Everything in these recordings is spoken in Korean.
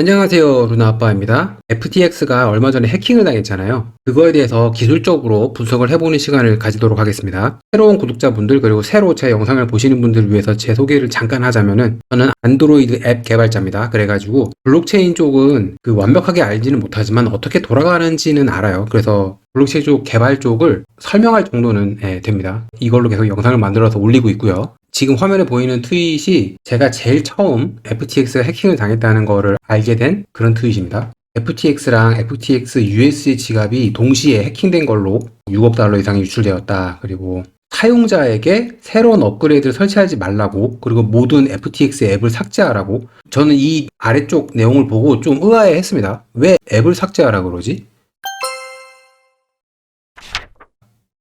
안녕하세요, 루나 아빠입니다. FTX가 얼마 전에 해킹을 당했잖아요. 그거에 대해서 기술적으로 분석을 해보는 시간을 가지도록 하겠습니다. 새로운 구독자분들 그리고 새로 제 영상을 보시는 분들을 위해서 제 소개를 잠깐 하자면은 저는 안드로이드 앱 개발자입니다. 그래가지고 블록체인 쪽은 완벽하게 알지는 못하지만 어떻게 돌아가는지는 알아요. 그래서 블록체인 쪽 개발 쪽을 설명할 정도는 됩니다. 이걸로 계속 영상을 만들어서 올리고 있고요. 지금 화면에 보이는 트윗이 제가 제일 처음 FTX가 해킹을 당했다는 거를 알게 된 그런 트윗입니다. FTX랑 FTX USD 지갑이 동시에 해킹된 걸로 6억 달러 이상이 유출되었다. 그리고 사용자에게 새로운 업그레이드를 설치하지 말라고, 그리고 모든 FTX 앱을 삭제하라고. 저는 이 아래쪽 내용을 보고 좀 의아해 했습니다. 왜 앱을 삭제하라 그러지?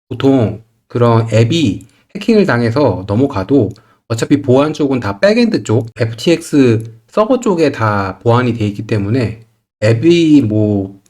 보통 그런 앱이 해킹을 당해서 넘어가도 어차피 보안 쪽은 다 백엔드 쪽, FTX 서버 쪽에 다 보안이 돼 있기 때문에 앱이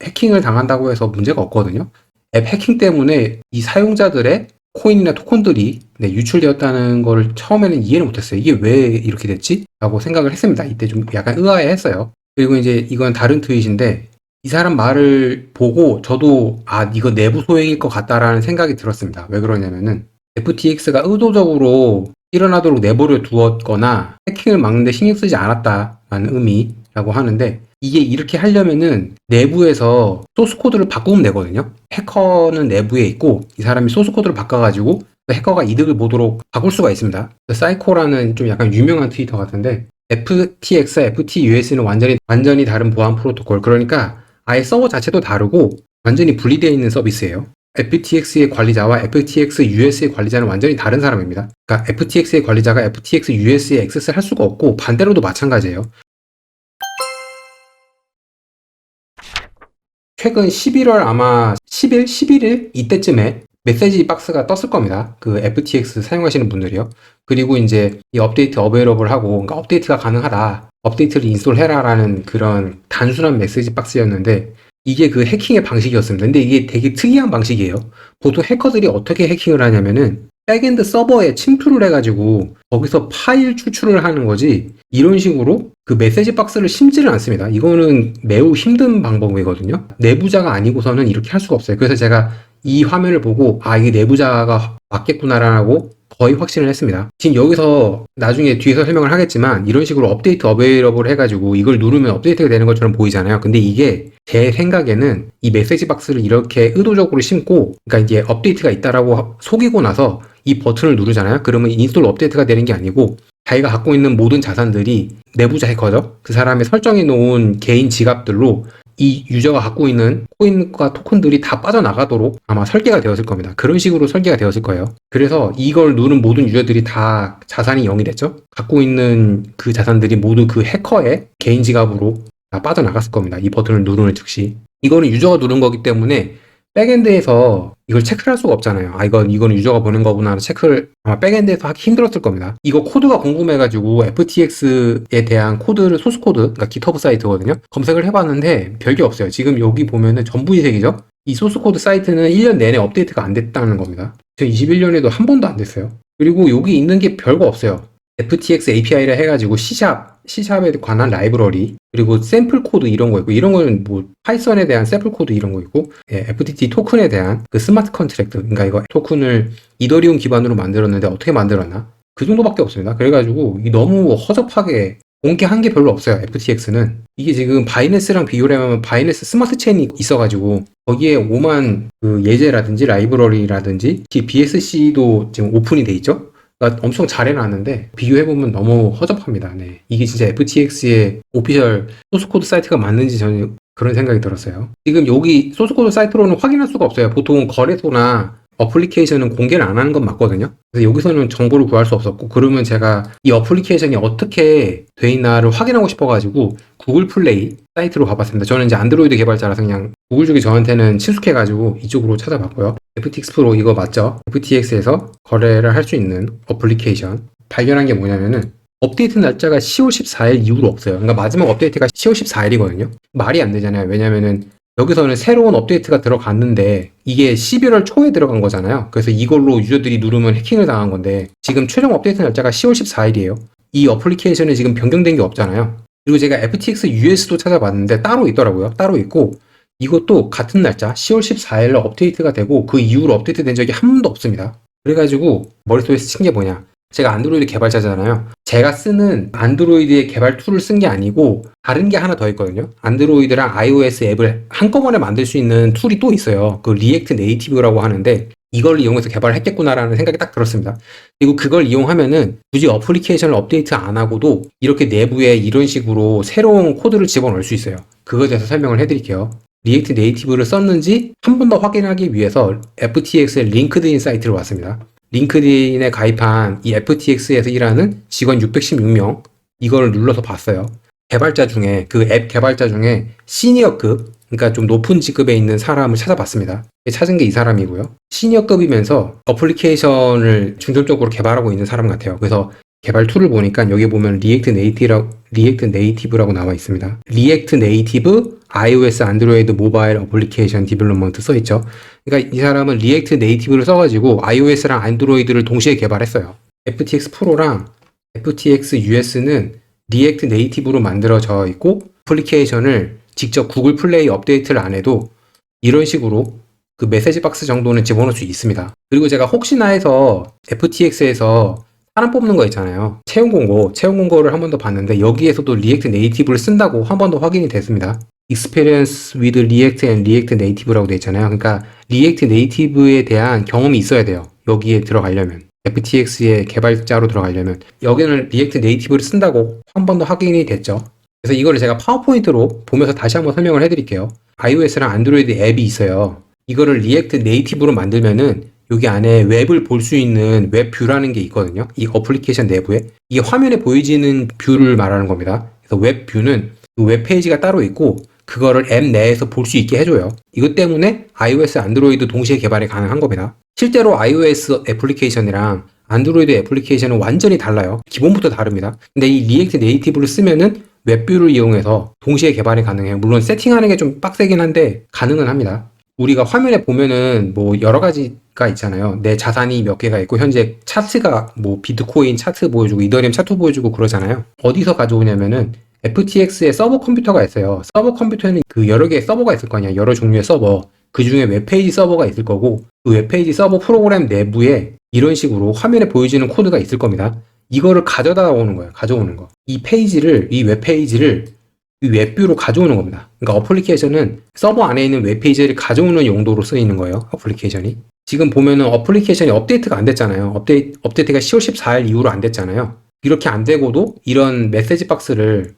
해킹을 당한다고 해서 문제가 없거든요. 앱 해킹 때문에 이 사용자들의 코인이나 토큰들이 유출되었다는 걸 처음에는 이해를 못했어요. 이게 왜 이렇게 됐지? 라고 생각을 했습니다. 이때 좀 약간 의아해 했어요. 그리고 이제 이건 다른 트윗인데, 이 사람 말을 보고 저도 이거 내부 소행일 것 같다라는 생각이 들었습니다. 왜 그러냐면은 FTX가 의도적으로 일어나도록 내버려 두었거나 해킹을 막는데 신경 쓰지 않았다라는 의미라고 하는데, 이게 이렇게 하려면은 내부에서 소스 코드를 바꾸면 되거든요. 해커는 내부에 있고 이 사람이 소스 코드를 바꿔가지고 해커가 이득을 보도록 바꿀 수가 있습니다. 사이코라는 좀 약간 유명한 트위터 같은데, FTX와 FTUS는 완전히 다른 보안 프로토콜, 그러니까 아예 서버 자체도 다르고 완전히 분리되어 있는 서비스예요. FTX의 관리자와 FTX US의 관리자는 완전히 다른 사람입니다. 그러니까 FTX의 관리자가 FTX US에 액세스를 할 수가 없고 반대로도 마찬가지예요. 최근 11월 아마 10일, 11일 이때쯤에 메시지 박스가 떴을 겁니다. 그 FTX 사용하시는 분들이요. 그리고 이제 이 업데이트 어베이러블 하고, 그러니까 업데이트가 가능하다, 업데이트를 인스톨해라라는 그런 단순한 메시지 박스였는데, 이게 그 해킹의 방식이었습니다. 근데 이게 되게 특이한 방식이에요. 보통 해커들이 어떻게 해킹을 하냐면은 백엔드 서버에 침투를 해가지고 거기서 파일 추출을 하는 거지, 이런 식으로 그 메시지 박스를 심지를 않습니다. 이거는 매우 힘든 방법이거든요. 내부자가 아니고서는 이렇게 할 수가 없어요. 그래서 제가 이 화면을 보고 이게 내부자가 맞겠구나라고 거의 확신을 했습니다. 지금 여기서 나중에 뒤에서 설명을 하겠지만 이런 식으로 업데이트 어베이러블 해가지고 이걸 누르면 업데이트가 되는 것처럼 보이잖아요. 근데 이게 제 생각에는 이 메시지 박스를 이렇게 의도적으로 심고, 그러니까 이제 업데이트가 있다라고 속이고 나서 이 버튼을 누르잖아요. 그러면 인스톨 업데이트가 되는 게 아니고 자기가 갖고 있는 모든 자산들이, 내부자 해커죠, 그 사람의 설정해 놓은 개인 지갑들로 이 유저가 갖고 있는 코인과 토큰들이 다 빠져나가도록 아마 설계가 되었을 겁니다. 그런 식으로 설계가 되었을 거예요. 그래서 이걸 누른 모든 유저들이 다 자산이 0이 됐죠. 갖고 있는 그 자산들이 모두 그 해커의 개인 지갑으로 다 빠져나갔을 겁니다. 이 버튼을 누르는 즉시. 이거는 유저가 누른 거기 때문에 백엔드에서 이걸 체크를 할 수가 없잖아요. 이거는 유저가 보낸 거구나 체크를 아마 백엔드에서 하기 힘들었을 겁니다. 이거 코드가 궁금해가지고 FTX에 대한 코드를, 소스 코드, 그러니까 GitHub 사이트거든요. 검색을 해봤는데 별게 없어요. 지금 여기 보면은 전부 이색이죠? 이 소스 코드 사이트는 1년 내내 업데이트가 안 됐다는 겁니다. 2021년에도 한 번도 안 됐어요. 그리고 여기 있는 게 별거 없어요. FTX API를 해가지고 C샵에 관한 라이브러리, 그리고 샘플 코드 이런 거 있고, 이런 거는 파이썬에 대한 샘플 코드 이런 거 있고, FTT 토큰에 대한 그 스마트 컨트랙트, 그러니까 이거 토큰을 이더리움 기반으로 만들었는데 어떻게 만들었나? 그 정도밖에 없습니다. 그래가지고 너무 허접하게 공개한 게 별로 없어요. FTX는 이게 지금 바이낸스랑 비교를 하면 바이낸스 스마트 체인이 있어가지고 거기에 5만 그 예제라든지 라이브러리라든지 BSC도 지금 오픈이 돼 있죠. 그러니까 엄청 잘 해놨는데 비교해보면 너무 허접합니다. 네. 이게 진짜 FTX의 오피셜 소스코드 사이트가 맞는지 저는 그런 생각이 들었어요. 지금 여기 소스코드 사이트로는 확인할 수가 없어요. 보통 거래소나 어플리케이션은 공개를 안 하는 건 맞거든요. 그래서 여기서는 정보를 구할 수 없었고, 그러면 제가 이 어플리케이션이 어떻게 돼 있나를 확인하고 싶어가지고 구글 플레이 사이트로 가봤습니다. 저는 이제 안드로이드 개발자라서 그냥 구글 쪽이 저한테는 친숙해가지고 이쪽으로 찾아봤고요. FTX 프로 이거 맞죠? FTX에서 거래를 할 수 있는 어플리케이션 발견한 게 뭐냐면은 업데이트 날짜가 10월 14일 이후로 없어요. 그러니까 마지막 업데이트가 10월 14일이거든요. 말이 안 되잖아요. 왜냐면은 여기서는 새로운 업데이트가 들어갔는데 이게 11월 초에 들어간 거잖아요. 그래서 이걸로 유저들이 누르면 해킹을 당한 건데, 지금 최종 업데이트 날짜가 10월 14일이에요. 이 어플리케이션에 지금 변경된 게 없잖아요. 그리고 제가 FTX US도 찾아봤는데 따로 있더라고요. 따로 있고 이것도 같은 날짜 10월 14일로 업데이트가 되고 그 이후로 업데이트 된 적이 한 번도 없습니다. 그래가지고 머릿속에 스친 게 뭐냐, 제가 안드로이드 개발자잖아요. 제가 쓰는 안드로이드의 개발 툴을 쓴 게 아니고 다른 게 하나 더 있거든요. 안드로이드랑 iOS 앱을 한꺼번에 만들 수 있는 툴이 또 있어요. 그 리액트 네이티브라고 하는데 이걸 이용해서 개발을 했겠구나라는 생각이 딱 들었습니다. 그리고 그걸 이용하면은 굳이 어플리케이션을 업데이트 안 하고도 이렇게 내부에 이런 식으로 새로운 코드를 집어넣을 수 있어요. 그거에 대해서 설명을 해드릴게요. 리액트 네이티브를 썼는지 한 번 더 확인하기 위해서 FTX의 링크드인 사이트로 왔습니다. 링크드인에 가입한 이 FTX에서 일하는 직원 616명, 이걸 눌러서 봤어요. 개발자 중에, 그 앱 개발자 중에 시니어급, 그러니까 좀 높은 직급에 있는 사람을 찾아봤습니다. 찾은 게 이 사람이고요. 시니어급이면서 어플리케이션을 중점적으로 개발하고 있는 사람 같아요. 그래서 개발 툴을 보니까 여기 보면 리액트 네이티브라고 나와 있습니다. 리액트 네이티브 iOS 안드로이드 모바일 어플리케이션 디벨롭먼트 써있죠. 그러니까 이 사람은 리액트 네이티브를 써가지고 iOS랑 안드로이드를 동시에 개발했어요. FTX 프로랑 FTX US는 리액트 네이티브로 만들어져 있고 어플리케이션을 직접 구글 플레이 업데이트를 안 해도 이런 식으로 그 메시지 박스 정도는 집어넣을 수 있습니다. 그리고 제가 혹시나 해서 FTX에서 사람 뽑는 거 있잖아요. 채용 공고를 한 번 더 봤는데 여기에서도 리액트 네이티브를 쓴다고 한 번 더 확인이 됐습니다. Experience with React and React Native라고 돼 있잖아요. 그러니까 리액트 네이티브에 대한 경험이 있어야 돼요. 여기에 들어가려면. FTX의 개발자로 들어가려면. 여기는 리액트 네이티브를 쓴다고 한 번 더 확인이 됐죠. 그래서 이거를 제가 파워포인트로 보면서 다시 한번 설명을 해드릴게요. iOS랑 안드로이드 앱이 있어요. 이거를 리액트 네이티브로 만들면은 여기 안에 웹을 볼 수 있는 웹뷰라는 게 있거든요. 이 어플리케이션 내부에. 이게 화면에 보여지는 뷰를 말하는 겁니다. 그래서 웹뷰는 그 웹페이지가 따로 있고 그거를 앱 내에서 볼 수 있게 해줘요. 이것 때문에 iOS, 안드로이드 동시에 개발이 가능한 겁니다. 실제로 iOS 애플리케이션이랑 안드로이드 애플리케이션은 완전히 달라요. 기본부터 다릅니다. 근데 이 리액트 네이티브를 쓰면은 웹뷰를 이용해서 동시에 개발이 가능해요. 물론 세팅하는 게 좀 빡세긴 한데 가능은 합니다. 우리가 화면에 보면은 뭐 여러 가지가 있잖아요. 내 자산이 몇 개가 있고 현재 차트가 뭐 비트코인 차트 보여주고 이더리움 차트 보여주고 그러잖아요. 어디서 가져오냐면은 FTX에 서버 컴퓨터가 있어요. 서버 컴퓨터에는 그 여러 개의 서버가 있을 거 아니야. 여러 종류의 서버. 그 중에 웹페이지 서버가 있을 거고 그 웹페이지 서버 프로그램 내부에 이런 식으로 화면에 보여지는 코드가 있을 겁니다. 이거를 가져오는 거예요. 가져오는 거. 이 웹페이지를 이 웹뷰로 가져오는 겁니다. 그러니까 어플리케이션은 서버 안에 있는 웹페이지를 가져오는 용도로 쓰이는 거예요. 어플리케이션이. 지금 보면은 어플리케이션이 업데이트가 안 됐잖아요. 업데이트가 10월 14일 이후로 안 됐잖아요. 이렇게 안 되고도 이런 메시지 박스를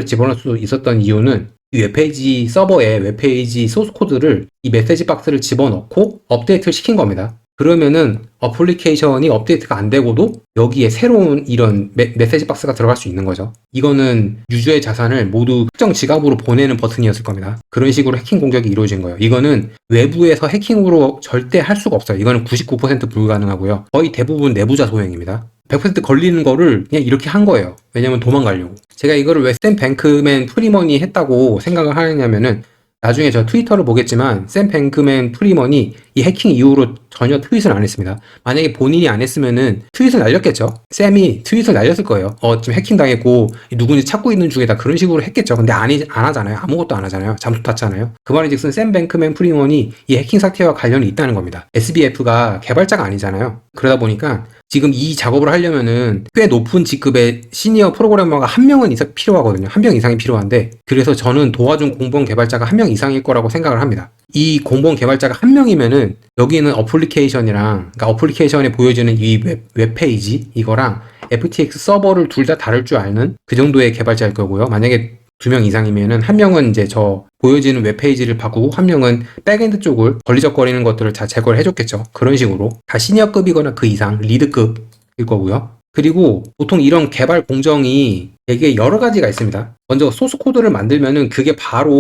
집어넣을 수 있었던 이유는 이 웹페이지 서버에 웹페이지 소스 코드를 이 메시지 박스를 집어넣고 업데이트를 시킨 겁니다. 그러면은 어플리케이션이 업데이트가 안 되고도 여기에 새로운 이런 메시지 박스가 들어갈 수 있는 거죠. 이거는 유저의 자산을 모두 특정 지갑으로 보내는 버튼이었을 겁니다. 그런 식으로 해킹 공격이 이루어진 거예요. 이거는 외부에서 해킹으로 절대 할 수가 없어요. 이거는 99% 불가능하고요. 거의 대부분 내부자 소행입니다. 100% 걸리는 거를 그냥 이렇게 한 거예요. 왜냐면 도망가려고. 제가 이거를 왜 샘 뱅크맨 프리머니 했다고 생각을 하느냐면은 나중에 저 트위터를 보겠지만 샘 뱅크맨 프리먼이 이 해킹 이후로 전혀 트윗을 안 했습니다. 만약에 본인이 안 했으면은 트윗을 날렸겠죠. 샘이 트윗을 날렸을 거예요. 지금 해킹 당했고 누군지 찾고 있는 중이다 그런 식으로 했겠죠. 근데 안 하잖아요. 아무것도 안 하잖아요. 잠수 탔잖아요. 그 말인즉슨 샘 뱅크맨 프리먼이 이 해킹 사태와 관련이 있다는 겁니다. SBF가 개발자가 아니잖아요. 그러다 보니까 지금 이 작업을 하려면은 꽤 높은 직급의 시니어 프로그래머가 한 명은 필요하거든요. 한 명 이상이 필요한데 그래서 저는 도와준 공무원 개발자가 한 명 이상일 거라고 생각을 합니다. 이 공무원 개발자가 한 명이면은 여기는 그러니까 어플리케이션에 보여지는 이 웹페이지 이거랑 FTX 서버를 둘 다 다룰 줄 아는 그 정도의 개발자일 거고요. 만약에 2명 이상이면은 한 명은 이제 저 보여지는 웹페이지를 바꾸고 한 명은 백엔드 쪽을 걸리적거리는 것들을 다 제거를 해줬겠죠. 그런 식으로 다 시니어급이거나 그 이상 리드급일 거고요. 그리고 보통 이런 개발 공정이 되게 여러 가지가 있습니다. 먼저 소스 코드를 만들면은 그게 바로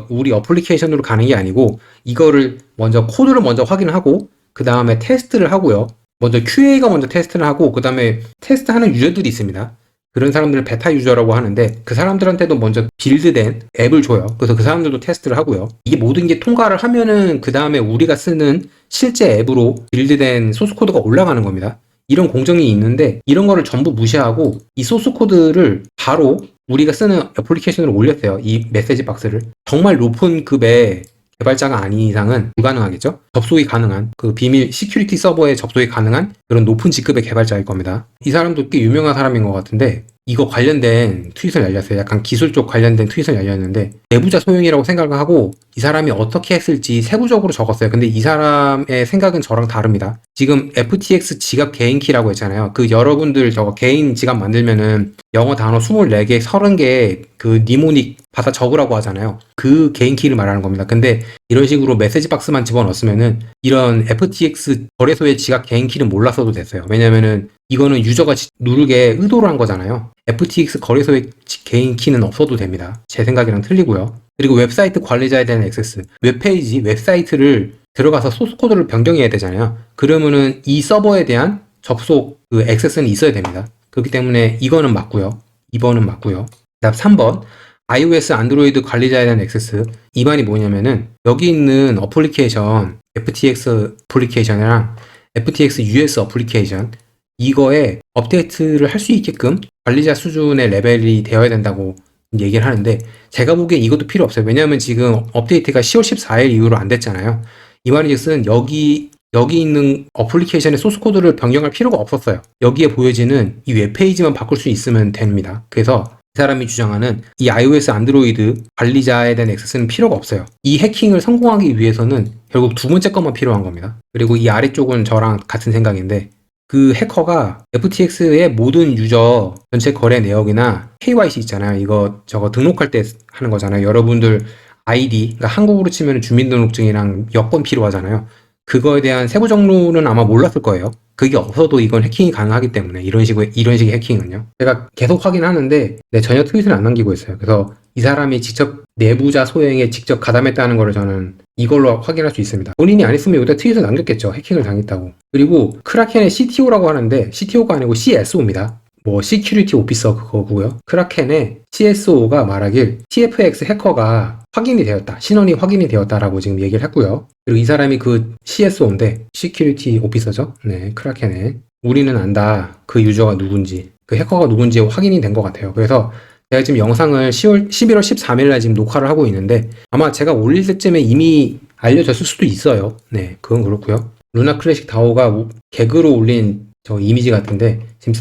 우리 어플리케이션으로 가는 게 아니고 이거를 코드를 먼저 확인하고 그 다음에 테스트를 하고요. 먼저 QA가 먼저 테스트를 하고 그 다음에 테스트하는 유저들이 있습니다. 그런 사람들을 베타 유저라고 하는데 그 사람들한테도 먼저 빌드된 앱을 줘요. 그래서 그 사람들도 테스트를 하고요. 이게 모든 게 통과를 하면은 그 다음에 우리가 쓰는 실제 앱으로 빌드된 소스 코드가 올라가는 겁니다. 이런 공정이 있는데 이런 거를 전부 무시하고 이 소스 코드를 바로 우리가 쓰는 애플리케이션으로 올렸어요. 이 메시지 박스를. 정말 높은 급의 개발자가 아닌 이상은 불가능하겠죠? 접속이 가능한, 그 비밀 시큐리티 서버에 접속이 가능한 그런 높은 직급의 개발자일 겁니다. 이 사람도 꽤 유명한 사람인 것 같은데, 이거 관련된 트윗을 날렸어요. 약간 기술 쪽 관련된 트윗을 날렸는데, 내부자 소형이라고 생각을 하고 이 사람이 어떻게 했을지 세부적으로 적었어요. 근데 이 사람의 생각은 저랑 다릅니다. 지금 FTX 지갑 개인키라고 했잖아요. 그 여러분들 저거 개인 지갑 만들면은 영어 단어 24개, 30개 그 니모닉 받아 적으라고 하잖아요. 그 개인키를 말하는 겁니다. 근데 이런 식으로 메시지 박스만 집어넣었으면은 이런 FTX 거래소의 지갑 개인키는 몰랐어도 됐어요. 왜냐면은 이거는 유저가 누르게 의도로 한 거잖아요. FTX 거래소의 개인 키는 없어도 됩니다. 제 생각이랑 틀리고요. 그리고 웹사이트 관리자에 대한 액세스, 웹페이지, 웹사이트를 들어가서 소스코드를 변경해야 되잖아요. 그러면은 이 서버에 대한 접속 그 액세스는 있어야 됩니다. 그렇기 때문에 이거는 맞고요. 2번은 맞고요. 그다음 3번 iOS, 안드로이드 관리자에 대한 액세스. 이 말이 뭐냐면은 여기 있는 어플리케이션, FTX 어플리케이션이랑 FTX US 어플리케이션 이거에 업데이트를 할 수 있게끔 관리자 수준의 레벨이 되어야 된다고 얘기를 하는데, 제가 보기엔 이것도 필요 없어요. 왜냐하면 지금 업데이트가 10월 14일 이후로 안 됐잖아요. 이 말인즉슨 여기 있는 어플리케이션의 소스 코드를 변경할 필요가 없었어요. 여기에 보여지는 이 웹페이지만 바꿀 수 있으면 됩니다. 그래서 이 사람이 주장하는 이 iOS, 안드로이드 관리자에 대한 액세스는 필요가 없어요. 이 해킹을 성공하기 위해서는 결국 두 번째 것만 필요한 겁니다. 그리고 이 아래쪽은 저랑 같은 생각인데, 그 해커가 FTX의 모든 유저 전체 거래 내역이나 KYC 있잖아요. 이거 저거 등록할 때 하는 거잖아요. 여러분들 아이디, 그러니까 한국으로 치면 주민등록증이랑 여권 필요하잖아요. 그거에 대한 세부 정보는 아마 몰랐을 거예요. 그게 없어도 이건 해킹이 가능하기 때문에 이런 식의 해킹은요. 제가 계속 확인하는데 전혀 트윗을 안 남기고 있어요. 그래서 이 사람이 직접 내부자 소행에 직접 가담했다는 거를 저는 이걸로 확인할 수 있습니다. 본인이 안 했으면 여기다 트윗을 남겼겠죠. 해킹을 당했다고. 그리고 크라켄의 CTO라고 하는데 CTO가 아니고 CSO입니다. 뭐 시큐리티 오피서 그거고요. 크라켄의 CSO가 말하길 TFX 해커가 확인이 되었다. 신원이 확인이 되었다라고 지금 얘기를 했고요. 그리고 이 사람이 그 CSO인데 시큐리티 오피서죠. 네, 크라켄의. 우리는 안다. 그 유저가 누군지, 그 해커가 누군지 확인이 된 것 같아요. 그래서 제가 지금 영상을 11월 13일 날 지금 녹화를 하고 있는데 아마 제가 올릴 때쯤에 이미 알려졌을 수도 있어요. 네, 그건 그렇고요. 루나 클래식 다오가 개그로 올린 저 이미지 같은데 지금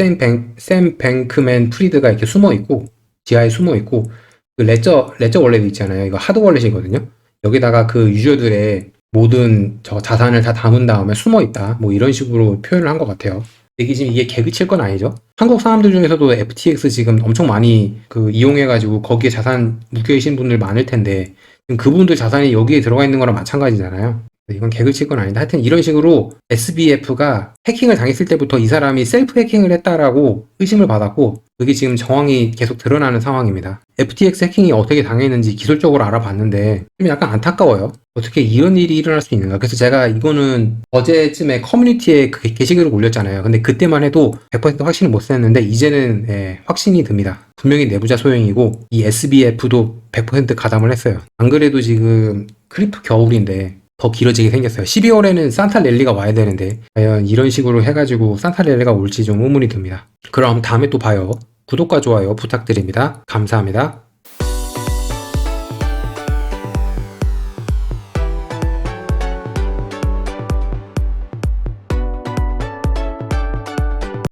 샘 뱅크맨 프리드가 이렇게 숨어 있고 지하에 숨어 있고 그 레저 월렛 있잖아요. 이거 하드 월렛이거든요. 여기다가 그 유저들의 모든 저 자산을 다 담은 다음에 숨어 있다. 뭐 이런 식으로 표현을 한 것 같아요. 이게 지금 이게 개그 칠 건 아니죠. 한국 사람들 중에서도 FTX 지금 엄청 많이 그 이용해가지고 거기에 자산 묶여 계신 분들 많을 텐데 지금 그분들 자산이 여기에 들어가 있는 거랑 마찬가지잖아요. 이건 개그 칠 건 아닌데 하여튼 이런 식으로 SBF가 해킹을 당했을 때부터 이 사람이 셀프 해킹을 했다라고 의심을 받았고 그게 지금 정황이 계속 드러나는 상황입니다. FTX 해킹이 어떻게 당했는지 기술적으로 알아봤는데 좀 약간 안타까워요. 어떻게 이런 일이 일어날 수 있는가. 그래서 제가 이거는 어제쯤에 커뮤니티에 그 게시글을 올렸잖아요. 근데 그때만 해도 100% 확신을 못 했는데 이제는 확신이 듭니다. 분명히 내부자 소행이고 이 SBF도 100% 가담을 했어요. 안 그래도 지금 크립토 겨울인데 더 길어지게 생겼어요. 12월에는 산타랠리가 와야 되는데 과연 이런 식으로 해가지고 산타랠리가 올지 좀 의문이 듭니다. 그럼 다음에 또 봐요. 구독과 좋아요 부탁드립니다. 감사합니다.